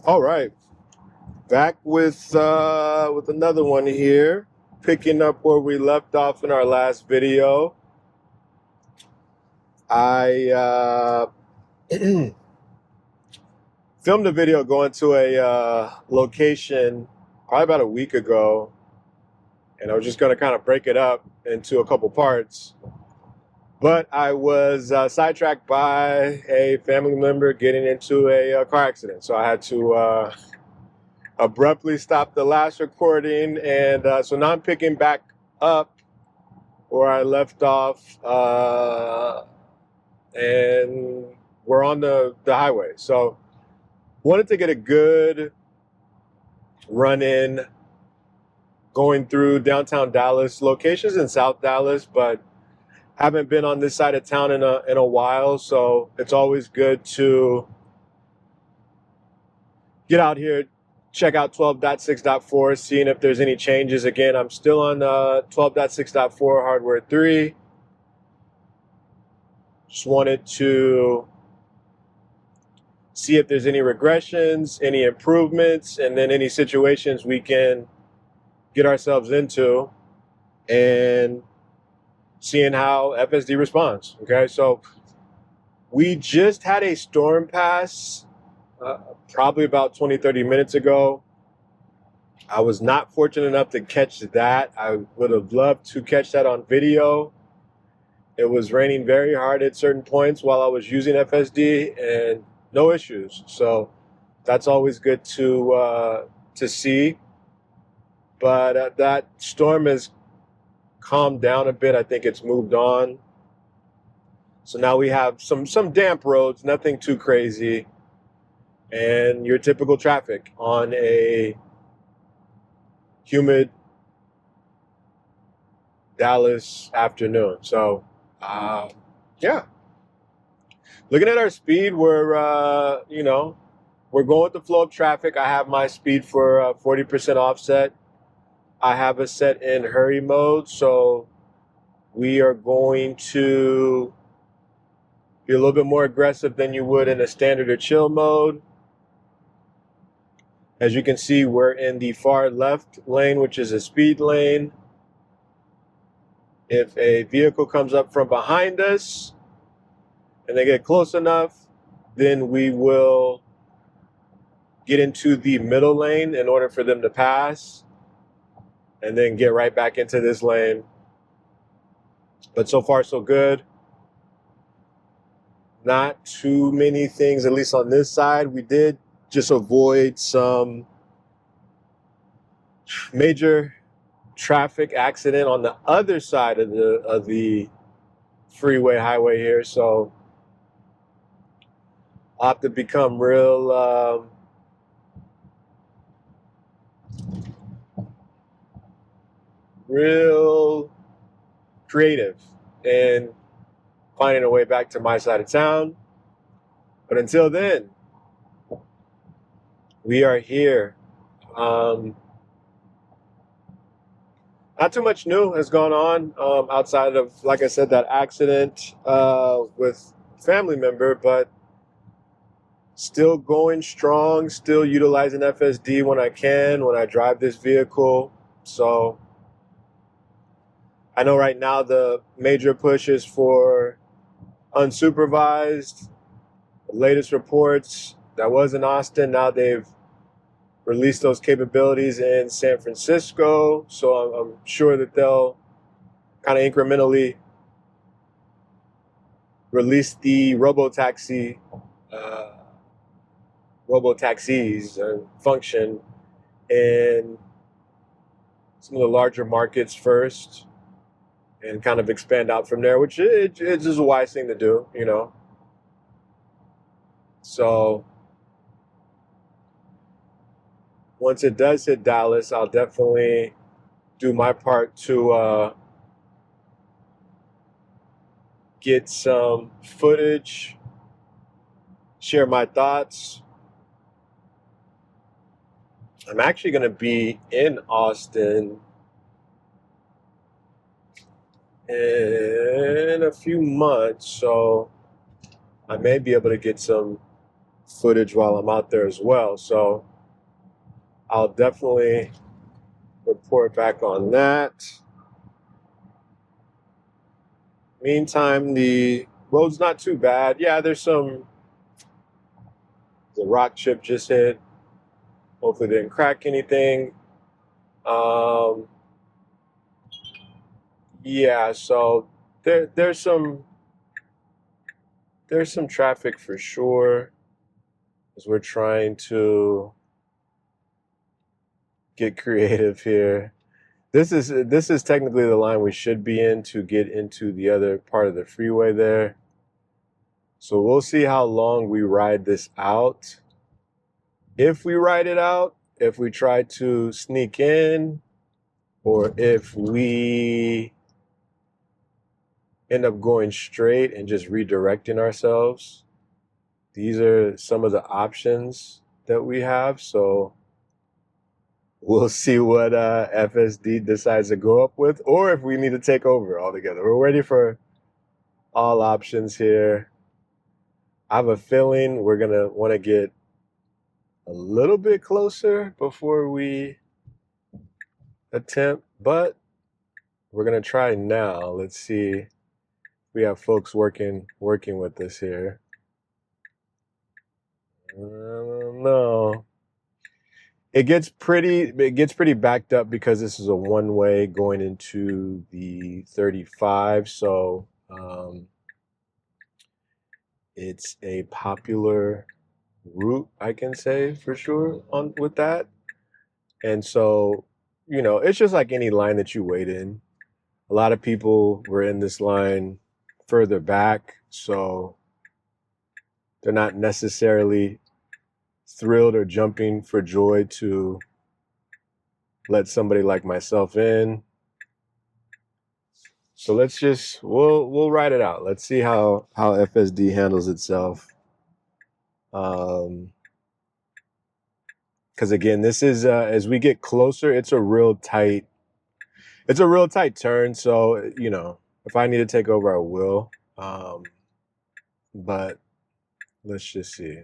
All right, back with another one here, picking up where we left off in our last video. I filmed a video going to a location probably about a week ago, and I was just going to kind of break it up into a couple parts. But I was sidetracked by a family member getting into a car accident, so I had to abruptly stop the last recording, and so now I'm picking back up where I left off, and we're on the highway. So wanted to get a good run in going through downtown Dallas, locations in South Dallas, but haven't been on this side of town in a while, so it's always good to get out here, check out 12.6.4, seeing if there's any changes. Again, I'm still on 12.6.4 hardware 3. Just wanted to see if there's any regressions, any improvements, and then any situations we can get ourselves into, and seeing how FSD responds. Okay, so we just had a storm pass probably about 20-30 minutes ago. I was not fortunate enough to catch that. I would have loved to catch that on video. It was raining very hard at certain points while I was using FSD, and no issues. So that's always good to see. But that storm has calmed down a bit. I think it's moved on. So now we have some damp roads, nothing too crazy, and your typical traffic on a humid Dallas afternoon. So yeah, looking at our speed, we're we're going with the flow of traffic. I have my speed for 40% offset. I have it set in hurry mode, so we are going to be a little bit more aggressive than you would in a standard or chill mode. As you can see, we're in the far left lane, which is a speed lane. If a vehicle comes up from behind us and they get close enough, then we will get into the middle lane in order for them to pass, and then get right back into this lane. But so far, so good. Not too many things, at least on this side. We did just avoid some major traffic accident on the other side of the freeway highway here. So I'll have to become real creative and finding a way back to my side of town. But until then, we are here. Not too much new has gone on outside of, like I said, that accident with family member, but still going strong, still utilizing FSD when I can, when I drive this vehicle. So I know right now the major push is for unsupervised. The latest reports, that was in Austin. Now they've released those capabilities in San Francisco. So I'm sure that they'll kind of incrementally release the robotaxis function in some of the larger markets first, and kind of expand out from there, which it's just a wise thing to do, you know. So once it does hit Dallas, I'll definitely do my part to get some footage, share my thoughts. I'm actually going to be in Austin in a few months, so I may be able to get some footage while I'm out there as well. So I'll definitely report back on that. Meantime, the road's not too bad. Yeah, the rock chip just hit. Hopefully didn't crack anything. Yeah, so there's some traffic for sure as we're trying to get creative here. This is technically the line we should be in to get into the other part of the freeway there. So we'll see how long we ride this out. If we ride it out, if we try to sneak in, or if we end up going straight and just redirecting ourselves. These are some of the options that we have. So we'll see what FSD decides to go up with, or if we need to take over altogether. We're ready for all options here. I have a feeling we're going to want to get a little bit closer before we attempt, but we're going to try now. Let's see. We have folks working with us here. I don't know. It gets pretty backed up because this is a one-way going into the 35. So it's a popular route, I can say for sure on with that. And so, it's just like any line that you wait in. A lot of people were in this line further back, so they're not necessarily thrilled or jumping for joy to let somebody like myself in. So we'll ride it out. Let's see how FSD handles itself. Because again, this is as we get closer, it's a real tight turn. So if I need to take over, I will. But let's just see.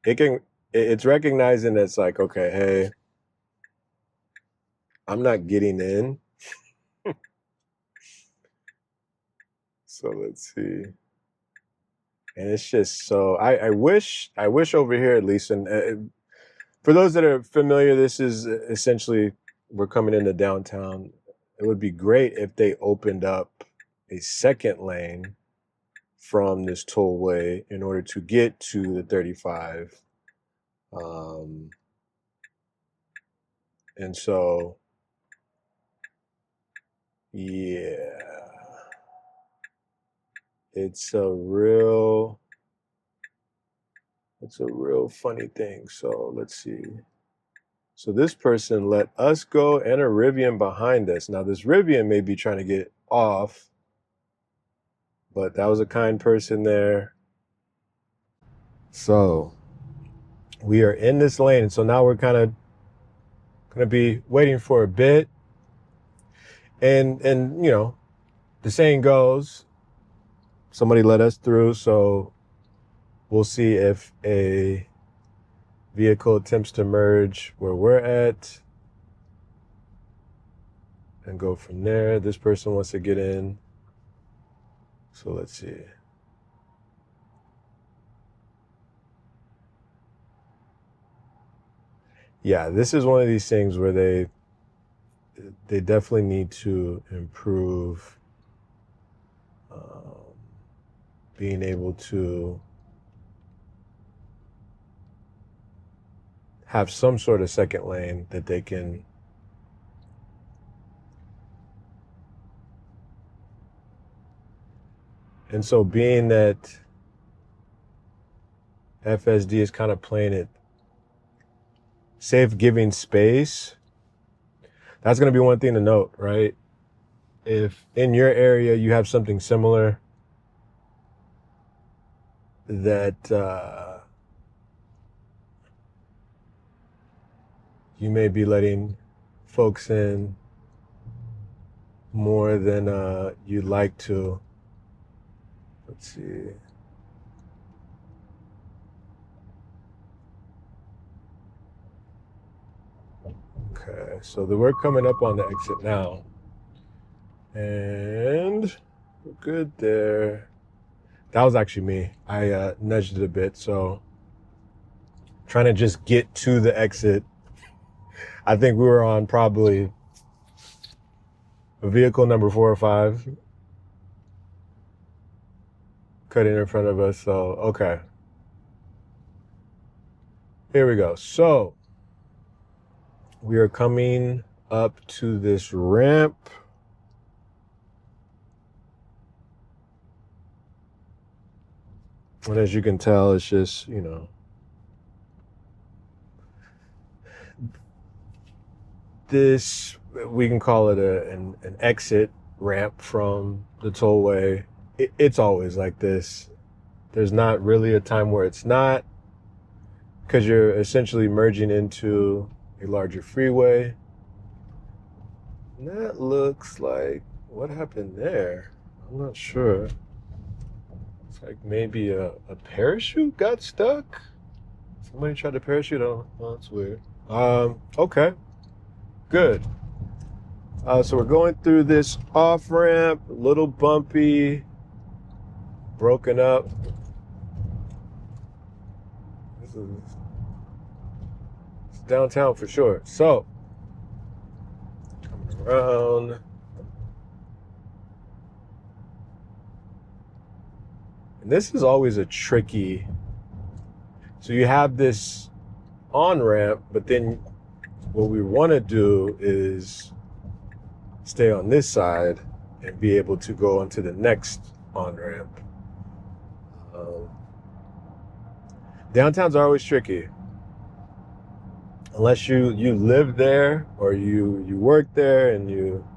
It's recognizing it's like, okay, hey, I'm not getting in. So let's see. And it's just so I wish over here at least, and for those that are familiar, this is essentially we're coming into downtown. It would be great if they opened up a second lane from this tollway in order to get to the 35. And so, yeah, it's a real funny thing. So let's see. So this person let us go and a Rivian behind us. Now this Rivian may be trying to get off, but that was a kind person there. So we are in this lane. So now we're kind of going to be waiting for a bit. And the saying goes, somebody let us through. So we'll see if a vehicle attempts to merge where we're at and go from there. This person wants to get in. So let's see. Yeah, this is one of these things where they definitely need to improve being able to have some sort of second lane that they can and so being that FSD is kind of playing it safe, giving space, that's going to be one thing to note, right? If in your area you have something similar that you may be letting folks in more than you'd like to, Let's see. Okay, so we're coming up on the exit now. And we're good there. That was actually me. I nudged it a bit, so trying to just get to the exit. I think we were on probably vehicle number 4 or 5 cutting in front of us. So, okay. Here we go. So we are coming up to this ramp. And as you can tell, it's just, you know, this, we can call it an exit ramp from the tollway. It's always like this. There's not really a time where it's not, because you're essentially merging into a larger freeway. And that looks like, what happened there? I'm not sure. It's like maybe a parachute got stuck. Somebody tried to parachute on. Oh, that's weird. Okay, good. So we're going through this off ramp, a little bumpy, broken up. This is downtown for sure. So coming around. And this is always a tricky. So you have this on ramp, but then what we want to do is stay on this side and be able to go onto the next on ramp. Downtowns are always tricky. Unless you live there or you work there and you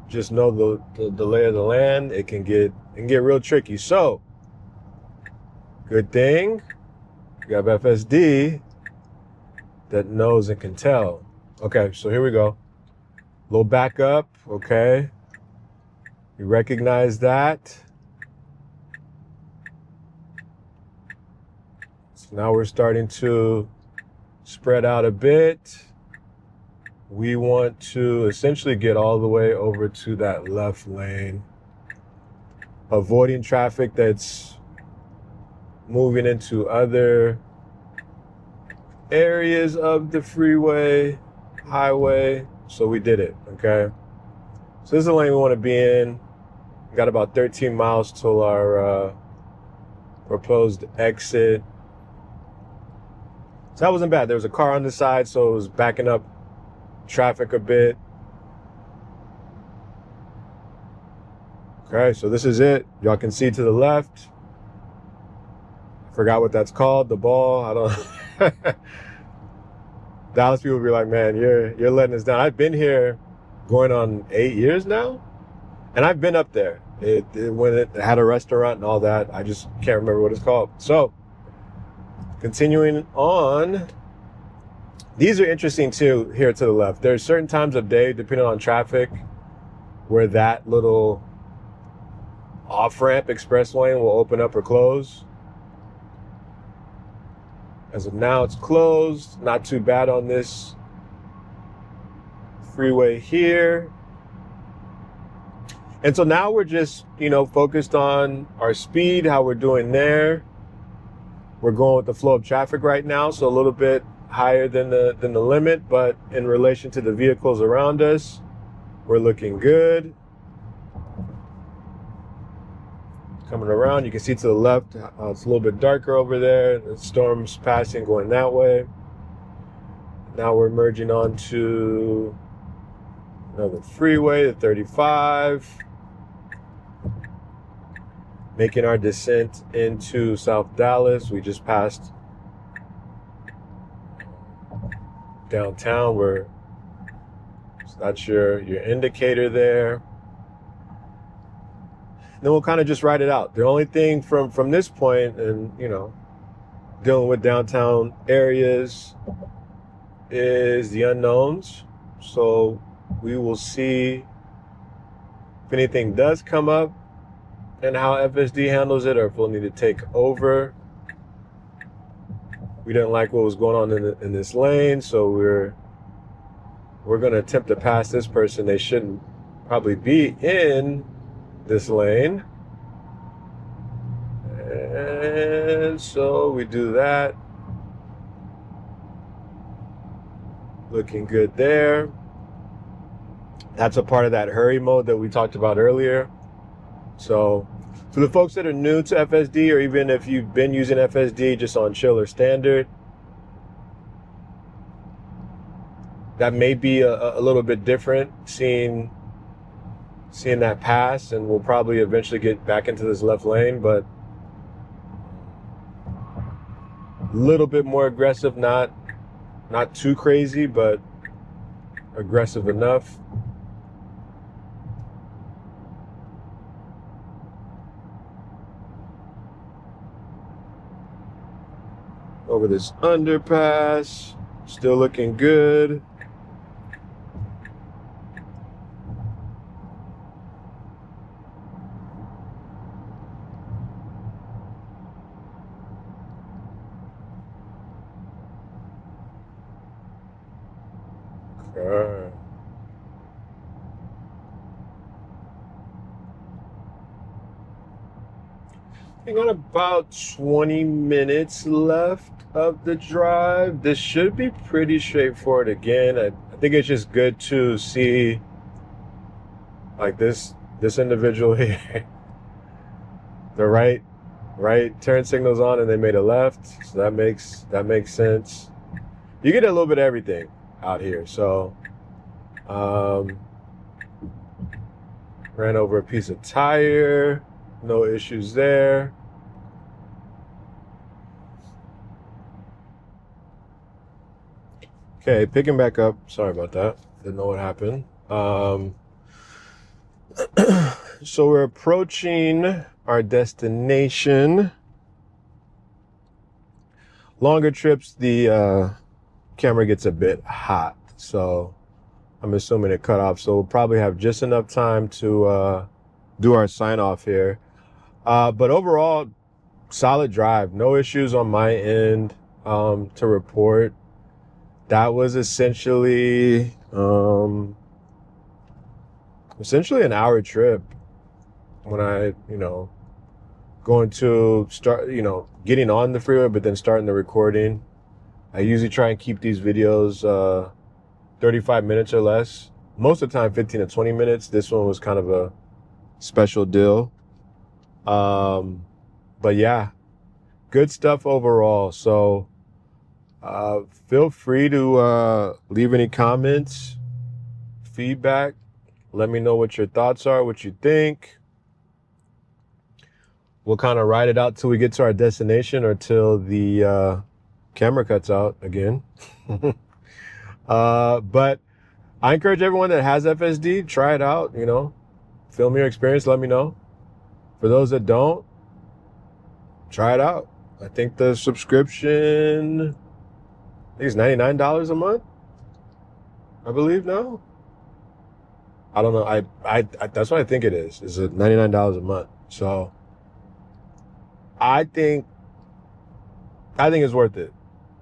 just know the lay of the land, it can get real tricky. So, good thing we have FSD that knows and can tell. Okay, so here we go. Little back up, okay. You recognize that. So now we're starting to spread out a bit. We want to essentially get all the way over to that left lane, avoiding traffic that's moving into other areas of the freeway, highway. So we did it, okay? So this is the lane we want to be in. We got about 13 miles till our proposed exit. So that wasn't bad. There was a car on the side, so it was backing up traffic a bit. Okay, so this is it. Y'all can see to the left. Forgot what that's called, the ball. I don't. Dallas people be like, man, you're letting us down. I've been here going on 8 years now, and I've been up there. When it had a restaurant and all that. I just can't remember what it's called. So, continuing on. These are interesting too, here to the left. There's certain times of day, depending on traffic, where that little off-ramp express lane will open up or close. As of now, it's closed. Not too bad on this freeway here. And so now we're just, focused on our speed, how we're doing there. We're going with the flow of traffic right now, so a little bit higher than the limit, but in relation to the vehicles around us, we're looking good. Coming around, you can see to the left, it's a little bit darker over there. The storm's passing, going that way. Now we're merging onto another freeway, the 35. Making our descent into South Dallas. We just passed downtown, where so that's your indicator there. Then we'll kind of just ride it out. The only thing from this point, and dealing with downtown areas, is the unknowns. So we will see if anything does come up. and how FSD handles it, or if we'll need to take over. We didn't like what was going on in this lane, so we're going to attempt to pass this person. They shouldn't probably be in this lane. And so we do that. Looking good there. That's a part of that hurry mode that we talked about earlier. So for the folks that are new to FSD, or even if you've been using FSD just on chill or standard, that may be a little bit different seeing that pass, and we'll probably eventually get back into this left lane, but a little bit more aggressive, not too crazy, but aggressive enough. Over this underpass, still looking good. Okay. I got about 20 minutes left of the drive. This should be pretty straightforward again. I think it's just good to see like this individual here. The right turn signal's on and they made a left. So that makes sense. You get a little bit of everything out here. So ran over a piece of tire. No issues there. Okay, picking back up. Sorry about that. Didn't know what happened. So we're approaching our destination. Longer trips, the camera gets a bit hot, so I'm assuming it cut off. So we'll probably have just enough time to do our sign off here. But overall, solid drive. No issues on my end to report. That was essentially an hour trip when I, going to start, getting on the freeway, but then starting the recording. I usually try and keep these videos 35 minutes or less. Most of the time, 15 to 20 minutes. This one was kind of a special deal. But yeah, good stuff overall. So feel free to leave any comments, feedback. Let me know what your thoughts are, what you think. We'll kind of ride it out till we get to our destination or till the camera cuts out again. But I encourage everyone that has FSD, try it out, film your experience, let me know. For those that don't, try it out. I think the subscription is $99 a month, I believe now. I don't know. I that's what I think it is. It's $99 a month. So I think it's worth it.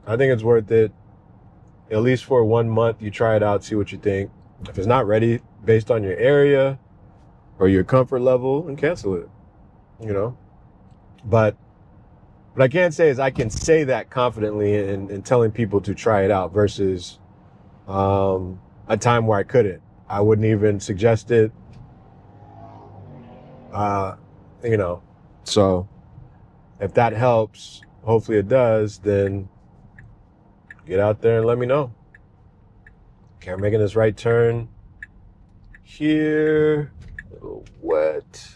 I think it's worth it. At least for 1 month, you try it out, see what you think. If it's not ready based on your area or your comfort level, and cancel it. But what I can say is I can say that confidently in telling people to try it out versus a time where I couldn't. I wouldn't even suggest it. So if that helps, hopefully it does, then get out there and let me know. Okay, I'm making this right turn here. A little wet.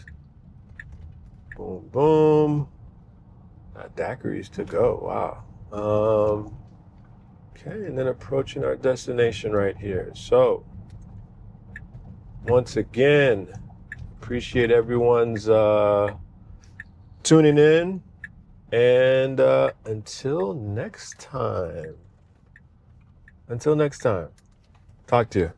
Boom, boom. Daiquiris to go. Wow. Okay, and then approaching our destination right here. So, once again, appreciate everyone's tuning in. And until next time, talk to you.